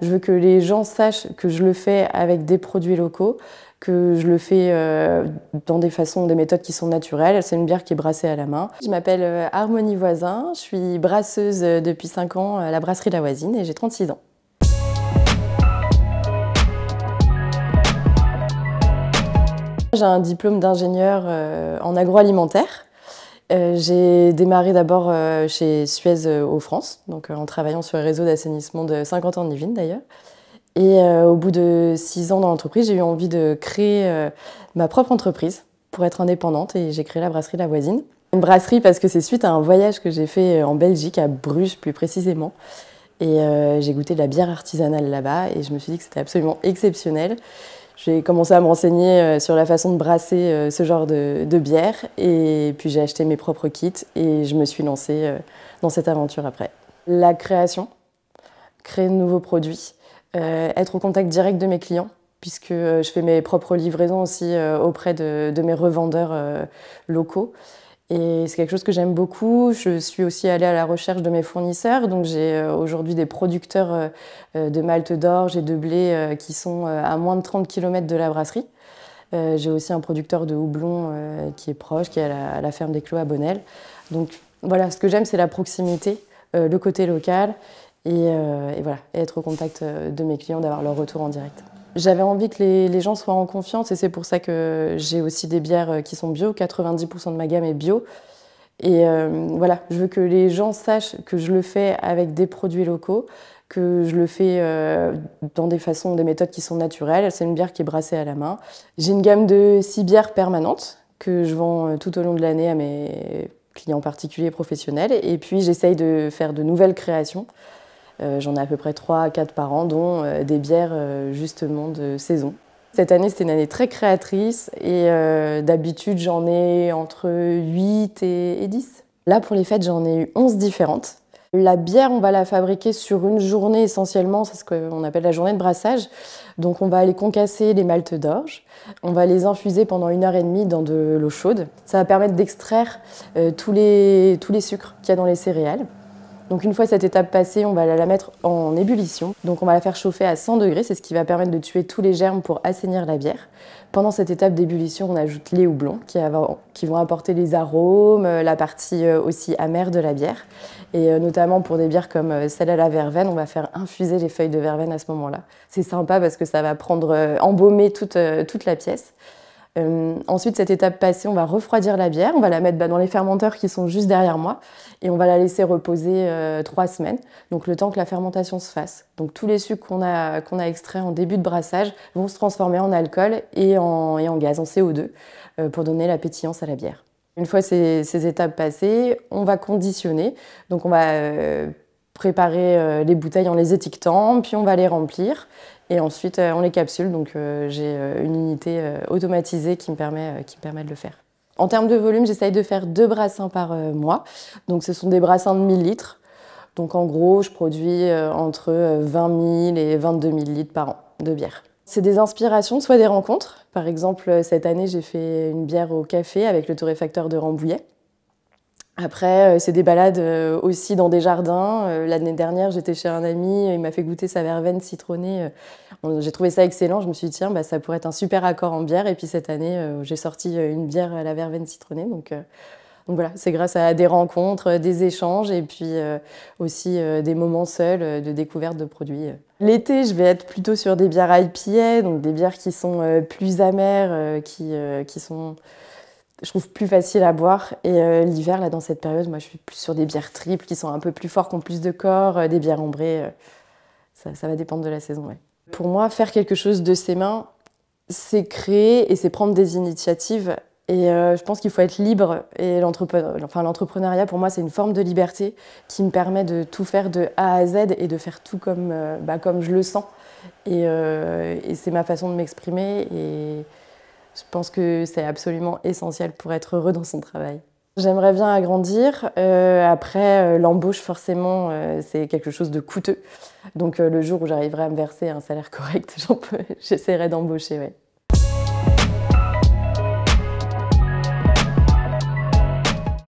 Je veux que les gens sachent que je le fais avec des produits locaux, que je le fais dans des méthodes qui sont naturelles. C'est une bière qui est brassée à la main. Je m'appelle Harmonie Voisin, je suis brasseuse depuis 5 ans à la brasserie La Voisine et j'ai 36 ans. J'ai un diplôme d'ingénieur en agroalimentaire. J'ai démarré d'abord chez Suez aux France, donc en travaillant sur le réseau d'assainissement de Saint-Quentin-en-Yvelines d'ailleurs. Et au bout de 6 ans dans l'entreprise, j'ai eu envie de créer ma propre entreprise pour être indépendante et j'ai créé la brasserie La Voisine. Une brasserie parce que c'est suite à un voyage que j'ai fait en Belgique, à Bruges plus précisément. Et j'ai goûté de la bière artisanale là-bas et je me suis dit que c'était absolument exceptionnel. J'ai commencé à me renseigner sur la façon de brasser ce genre de bière et puis j'ai acheté mes propres kits et je me suis lancée dans cette aventure après. La création, créer de nouveaux produits, être au contact direct de mes clients puisque je fais mes propres livraisons aussi auprès de mes revendeurs locaux. Et c'est quelque chose que j'aime beaucoup. Je suis aussi allée à la recherche de mes fournisseurs. Donc j'ai aujourd'hui des producteurs de malt d'orge et de blé qui sont à moins de 30 km de la brasserie. J'ai aussi un producteur de houblon qui est proche, qui est à la ferme des Clos à Bonnel. Donc voilà, ce que j'aime, c'est la proximité, le côté local et voilà, et être au contact de mes clients, d'avoir leur retour en direct. J'avais envie que les gens soient en confiance et c'est pour ça que j'ai aussi des bières qui sont bio. 90% de ma gamme est bio. Et voilà, je veux que les gens sachent que je le fais avec des produits locaux, que je le fais dans des méthodes qui sont naturelles. C'est une bière qui est brassée à la main. J'ai une gamme de 6 bières permanentes que je vends tout au long de l'année à mes clients particuliers et professionnels. Et puis j'essaye de faire de nouvelles créations. J'en ai à peu près 3 à 4 par an, dont des bières justement de saison. Cette année, c'était une année très créatrice et d'habitude, j'en ai entre 8 et 10. Là, pour les fêtes, j'en ai eu 11 différentes. La bière, on va la fabriquer sur une journée essentiellement, c'est ce qu'on appelle la journée de brassage. Donc on va aller concasser les maltes d'orge, on va les infuser pendant 1h30 dans de l'eau chaude. Ça va permettre d'extraire tous les sucres qu'il y a dans les céréales. Donc une fois cette étape passée, on va la mettre en ébullition. Donc on va la faire chauffer à 100 degrés, c'est ce qui va permettre de tuer tous les germes pour assainir la bière. Pendant cette étape d'ébullition, on ajoute les houblons qui vont apporter les arômes, la partie aussi amère de la bière. Et notamment pour des bières comme celle à la verveine, on va faire infuser les feuilles de verveine à ce moment-là. C'est sympa parce que ça va embaumer toute la pièce. Ensuite, cette étape passée, on va refroidir la bière, on va la mettre dans les fermenteurs qui sont juste derrière moi et on va la laisser reposer 3 semaines, donc le temps que la fermentation se fasse. Donc tous les sucres qu'on a extraits en début de brassage vont se transformer en alcool et en gaz, en CO2, pour donner la pétillance à la bière. Une fois ces étapes passées, on va conditionner, donc on va préparer les bouteilles en les étiquetant, puis on va les remplir. Et ensuite, on les capsule, donc j'ai une unité automatisée qui me permet de le faire. En termes de volume, j'essaye de faire 2 brassins par mois. Donc ce sont des brassins de 1000 litres. Donc en gros, je produis entre 20 000 et 22 000 litres par an de bière. C'est des inspirations, soit des rencontres. Par exemple, cette année, j'ai fait une bière au café avec le torréfacteur de Rambouillet. Après, c'est des balades aussi dans des jardins. L'année dernière, j'étais chez un ami, il m'a fait goûter sa verveine citronnée. J'ai trouvé ça excellent. Je me suis dit, tiens, ça pourrait être un super accord en bière. Et puis cette année, j'ai sorti une bière à la verveine citronnée. Donc voilà, c'est grâce à des rencontres, des échanges et puis aussi des moments seuls de découverte de produits. L'été, je vais être plutôt sur des bières IPA, donc des bières qui sont plus amères, qui sont, je trouve, plus faciles à boire. Et l'hiver, là, dans cette période, moi, je suis plus sur des bières triples qui sont un peu plus fortes, qui ont plus de corps, des bières ambrées. Ça va dépendre de la saison, ouais. Pour moi, faire quelque chose de ses mains, c'est créer et c'est prendre des initiatives. Et je pense qu'il faut être libre. Et l'entrepreneuriat, pour moi, c'est une forme de liberté qui me permet de tout faire de A à Z et de faire tout comme je le sens. Et c'est ma façon de m'exprimer. Et je pense que c'est absolument essentiel pour être heureux dans son travail. J'aimerais bien agrandir. Après, l'embauche, forcément, c'est quelque chose de coûteux. Donc le jour où j'arriverai à me verser un salaire correct, j'essaierai d'embaucher, ouais.